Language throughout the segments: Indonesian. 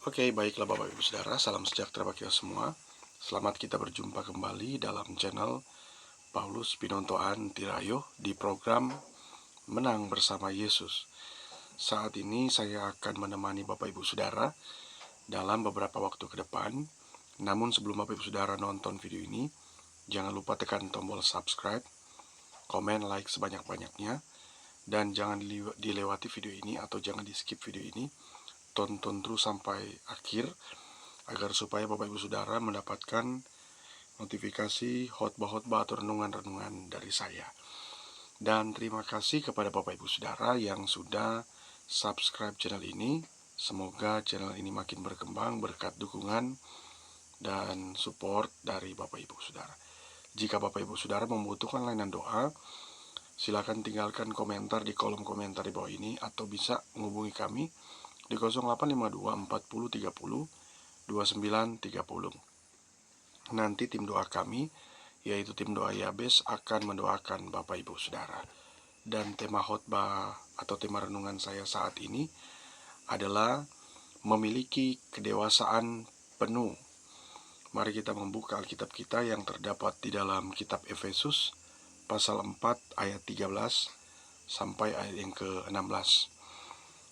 Oke, baiklah Bapak Ibu Saudara, salam sejahtera bagi kita semua. Selamat kita berjumpa kembali dalam channel Paulus Pinontoan Tirayo di program Menang Bersama Yesus. Saat ini saya akan menemani Bapak Ibu Saudara dalam beberapa waktu ke depan. Namun sebelum Bapak Ibu Saudara nonton video ini, jangan lupa tekan tombol subscribe, komen, like sebanyak-banyaknya, dan jangan dilewati video ini atau jangan di skip video ini. Tonton terus sampai akhir agar supaya Bapak Ibu Saudara mendapatkan notifikasi khotbah-khotbah atau renungan-renungan dari saya. Dan terima kasih kepada Bapak Ibu Saudara yang sudah subscribe channel ini. Semoga channel ini makin berkembang berkat dukungan dan support dari Bapak Ibu Saudara. Jika Bapak Ibu Saudara membutuhkan layanan doa, silakan tinggalkan komentar di kolom komentar di bawah ini atau bisa menghubungi kami di 0852 40 30 2930. Nanti tim doa kami, yaitu tim doa Yabes, akan mendoakan Bapak Ibu Saudara. Dan tema khotbah atau tema renungan saya saat ini adalah memiliki kedewasaan penuh. Mari kita membuka Alkitab kita yang terdapat di dalam kitab Efesus pasal 4 ayat 13 sampai ayat yang ke-16.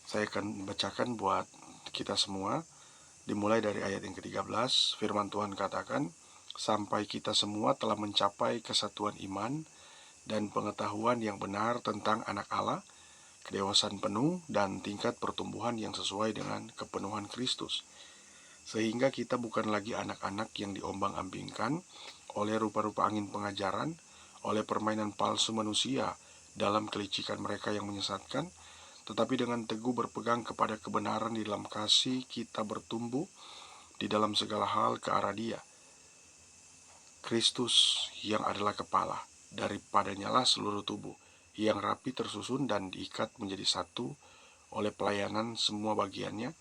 Saya akan bacakan buat kita semua. Dimulai dari ayat yang ke-13, firman Tuhan katakan, sampai kita semua telah mencapai kesatuan iman dan pengetahuan yang benar tentang anak Allah, kedewasaan penuh dan tingkat pertumbuhan yang sesuai dengan kepenuhan Kristus. Sehingga kita bukan lagi anak-anak yang diombang-ambingkan oleh rupa-rupa angin pengajaran, oleh permainan palsu manusia dalam kelicikan mereka yang menyesatkan, tetapi dengan teguh berpegang kepada kebenaran di dalam kasih kita bertumbuh di dalam segala hal ke arah Dia, Kristus yang adalah kepala. Daripadanya lah seluruh tubuh yang rapi tersusun dan diikat menjadi satu oleh pelayanan semua bagiannya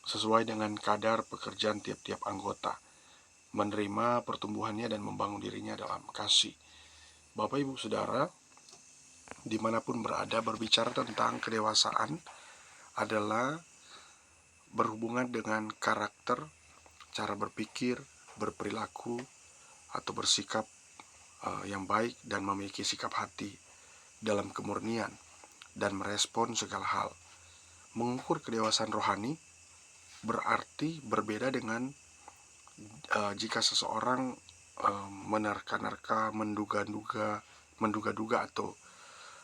sesuai dengan kadar pekerjaan tiap-tiap anggota, menerima pertumbuhannya dan membangun dirinya dalam kasih. Bapak Ibu Saudara, dimanapun berada, berbicara tentang kedewasaan adalah berhubungan dengan karakter, cara berpikir, berperilaku, atau bersikap yang baik dan memiliki sikap hati dalam kemurnian dan merespon segala hal. Mengukur kedewasaan rohani berarti berbeda dengan jika seseorang menerka-nerka, menduga-duga atau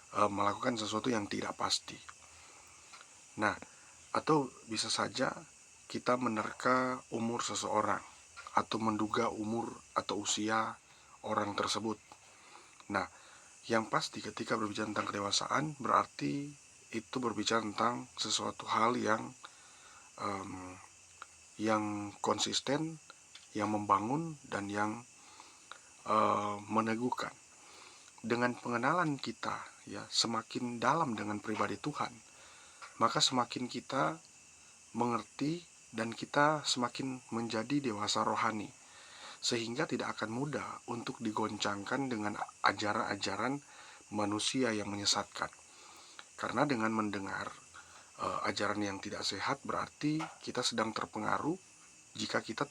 melakukan sesuatu yang tidak pasti. Nah, atau bisa saja kita menerka umur seseorang atau menduga umur atau usia orang tersebut. Nah, yang pasti ketika berbicara tentang kedewasaan berarti itu berbicara tentang sesuatu hal yang konsisten, yang membangun dan yang meneguhkan. Dengan pengenalan kita ya semakin dalam dengan pribadi Tuhan, maka semakin kita mengerti dan kita semakin menjadi dewasa rohani, sehingga tidak akan mudah untuk digoncangkan dengan ajaran-ajaran manusia yang menyesatkan. Karena dengan mendengar ajaran yang tidak sehat berarti kita sedang terpengaruh jika kita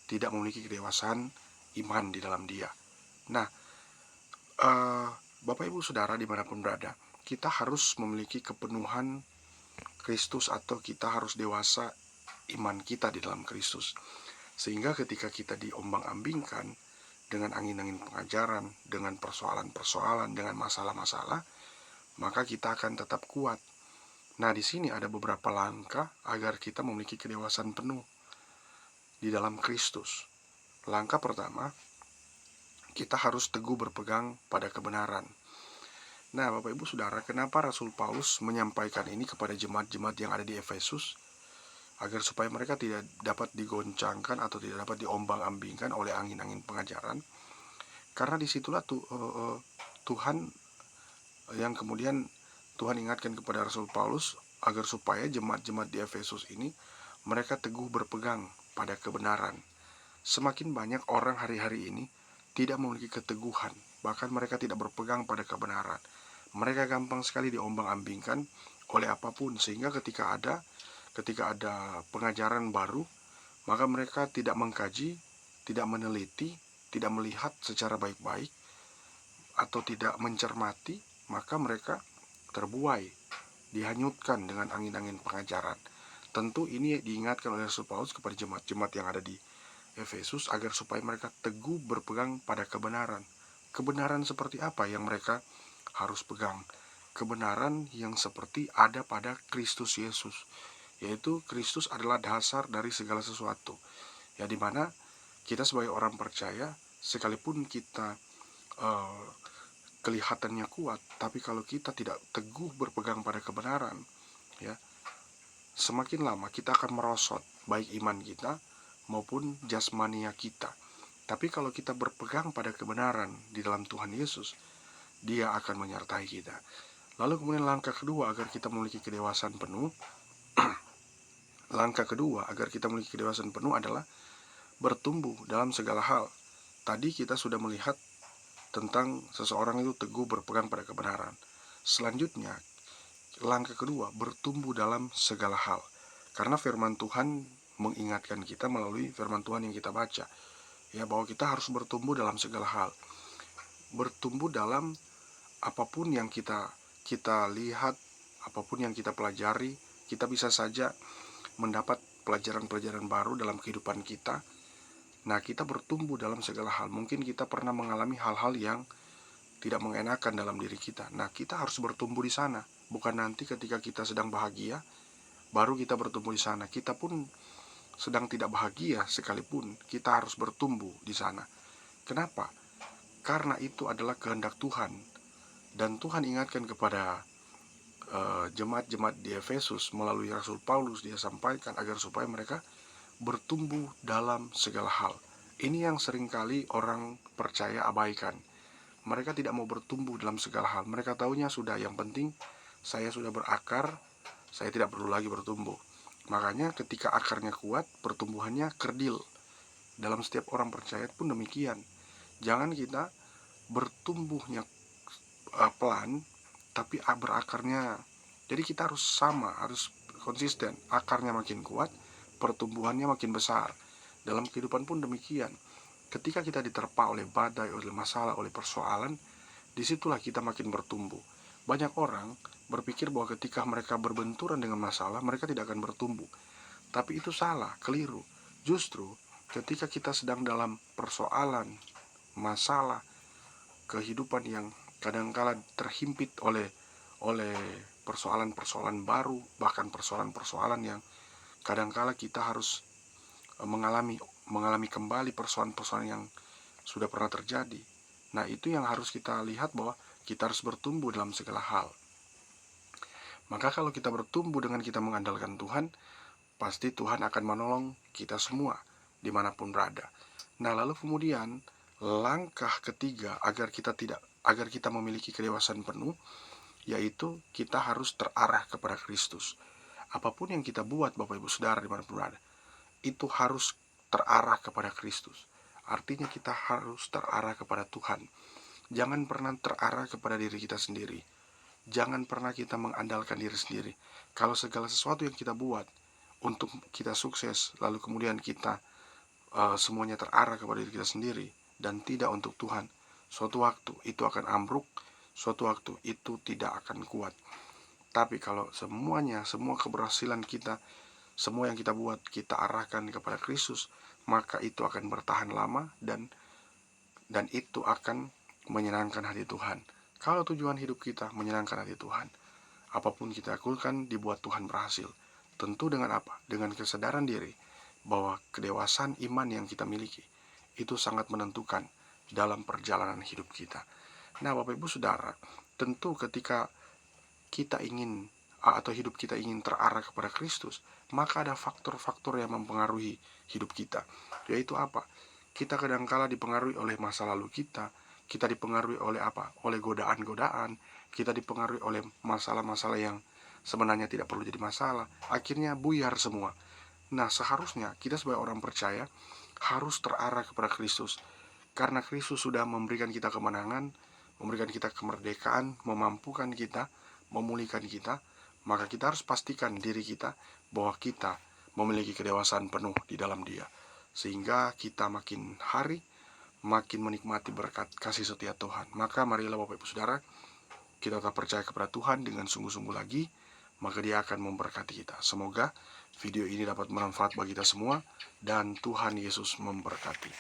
tidak memiliki kedewasaan iman di dalam Dia. Nah, Bapak Ibu Saudara dimanapun berada, kita harus memiliki kepenuhan Kristus atau kita harus dewasa iman kita di dalam Kristus. Sehingga ketika kita diombang-ambingkan dengan angin-angin pengajaran, dengan persoalan-persoalan, dengan masalah-masalah, maka kita akan tetap kuat. Nah, di sini ada beberapa langkah agar kita memiliki kedewasaan penuh di dalam Kristus. Langkah pertama, kita harus teguh berpegang pada kebenaran. Nah, Bapak Ibu Saudara, kenapa Rasul Paulus menyampaikan ini kepada jemaat-jemaat yang ada di Efesus? Agar supaya mereka tidak dapat digoncangkan atau tidak dapat diombang-ambingkan oleh angin-angin pengajaran. Karena disitulah Tuhan yang kemudian Tuhan ingatkan kepada Rasul Paulus agar supaya jemaat-jemaat di Efesus ini mereka teguh berpegang pada kebenaran. Semakin banyak orang hari-hari ini tidak memiliki keteguhan, bahkan mereka tidak berpegang pada kebenaran. Mereka gampang sekali diombang-ambingkan oleh apapun, sehingga ketika ada ketika ada pengajaran baru, maka mereka tidak mengkaji, tidak meneliti, tidak melihat secara baik-baik, atau tidak mencermati, maka mereka terbuai, dihanyutkan dengan angin-angin pengajaran. Tentu ini diingatkan oleh Rasul Paulus kepada jemaat-jemaat yang ada di Efesus agar supaya mereka teguh berpegang pada kebenaran. Kebenaran seperti apa yang mereka harus pegang? Kebenaran yang seperti ada pada Kristus Yesus, yaitu Kristus adalah dasar dari segala sesuatu. Ya, dimana kita sebagai orang percaya, sekalipun kita kelihatannya kuat, tapi kalau kita tidak teguh berpegang pada kebenaran, ya, semakin lama kita akan merosot baik iman kita maupun jasmania kita. Tapi kalau kita berpegang pada kebenaran di dalam Tuhan Yesus, Dia akan menyertai kita. Lalu kemudian langkah kedua agar kita memiliki kedewasaan penuh, adalah bertumbuh dalam segala hal. Tadi kita sudah melihat tentang seseorang itu teguh berpegang pada kebenaran. Selanjutnya, langkah kedua, bertumbuh dalam segala hal. Karena firman Tuhan mengingatkan kita melalui firman Tuhan yang kita baca, ya, bahwa kita harus bertumbuh dalam segala hal. Bertumbuh dalam apapun yang kita lihat, apapun yang kita pelajari, kita bisa saja mendapat pelajaran-pelajaran baru dalam kehidupan kita. Nah, kita bertumbuh dalam segala hal. Mungkin kita pernah mengalami hal-hal yang tidak mengenakan dalam diri kita. Nah, kita harus bertumbuh di sana. Bukan nanti ketika kita sedang bahagia, baru kita bertumbuh di sana. Kita pun sedang tidak bahagia sekalipun, kita harus bertumbuh di sana. Kenapa? Karena itu adalah kehendak Tuhan. Dan Tuhan ingatkan kepada jemaat-jemaat di Efesus melalui Rasul Paulus, dia sampaikan agar supaya mereka bertumbuh dalam segala hal. Ini yang seringkali orang percaya abaikan. Mereka tidak mau bertumbuh dalam segala hal. Mereka taunya sudah, yang penting saya sudah berakar, saya tidak perlu lagi bertumbuh. Makanya ketika akarnya kuat, pertumbuhannya kerdil. Dalam setiap orang percaya pun demikian. Jangan kita bertumbuhnya pelan, tapi berakarnya. Jadi kita harus sama, harus konsisten. Akarnya makin kuat, pertumbuhannya makin besar. Dalam kehidupan pun demikian. Ketika kita diterpa oleh badai, oleh masalah, oleh persoalan, disitulah kita makin bertumbuh. Banyak orang berpikir bahwa ketika mereka berbenturan dengan masalah, mereka tidak akan bertumbuh. Tapi itu salah, keliru. Justru ketika kita sedang dalam persoalan, masalah, kehidupan yang kadangkala terhimpit oleh persoalan-persoalan baru, bahkan persoalan-persoalan yang kadangkala kita harus mengalami kembali persoalan-persoalan yang sudah pernah terjadi. Nah, itu yang harus kita lihat, bahwa kita harus bertumbuh dalam segala hal. Maka kalau kita bertumbuh dengan kita mengandalkan Tuhan, pasti Tuhan akan menolong kita semua dimanapun berada. Nah, lalu kemudian langkah ketiga agar kita memiliki kedewasaan penuh, yaitu kita harus terarah kepada Kristus. Apapun yang kita buat, Bapak Ibu Saudara dimanapun berada, itu harus terarah kepada Kristus. Artinya kita harus terarah kepada Tuhan. Jangan pernah terarah kepada diri kita sendiri. Jangan pernah kita mengandalkan diri sendiri. Kalau segala sesuatu yang kita buat untuk kita sukses, lalu kemudian kita semuanya terarah kepada diri kita sendiri dan tidak untuk Tuhan, suatu waktu itu akan ambruk, suatu waktu itu tidak akan kuat. Tapi kalau semua keberhasilan kita, semua yang kita buat, kita arahkan kepada Kristus, maka itu akan bertahan lama dan itu akan menyenangkan hati Tuhan. Kalau tujuan hidup kita menyenangkan hati Tuhan, apapun kita lakukan dibuat Tuhan berhasil. Tentu dengan apa? Dengan kesadaran diri bahwa kedewasaan iman yang kita miliki itu sangat menentukan dalam perjalanan hidup kita. Nah, Bapak Ibu Saudara, tentu ketika kita ingin atau hidup kita ingin terarah kepada Kristus, maka ada faktor-faktor yang mempengaruhi hidup kita. Yaitu apa? Kita kadangkala dipengaruhi oleh masa lalu kita dipengaruhi oleh apa? Oleh godaan-godaan, kita dipengaruhi oleh masalah-masalah yang sebenarnya tidak perlu jadi masalah. Akhirnya buyar semua. Nah, seharusnya kita sebagai orang percaya harus terarah kepada Kristus. Karena Kristus sudah memberikan kita kemenangan, memberikan kita kemerdekaan, memampukan kita, memulihkan kita, maka kita harus pastikan diri kita bahwa kita memiliki kedewasaan penuh di dalam Dia, sehingga kita makin hari makin menikmati berkat kasih setia Tuhan. Maka marilah Bapak Ibu Saudara, kita tetap percaya kepada Tuhan dengan sungguh-sungguh lagi, maka Dia akan memberkati kita. Semoga video ini dapat bermanfaat bagi kita semua, dan Tuhan Yesus memberkati.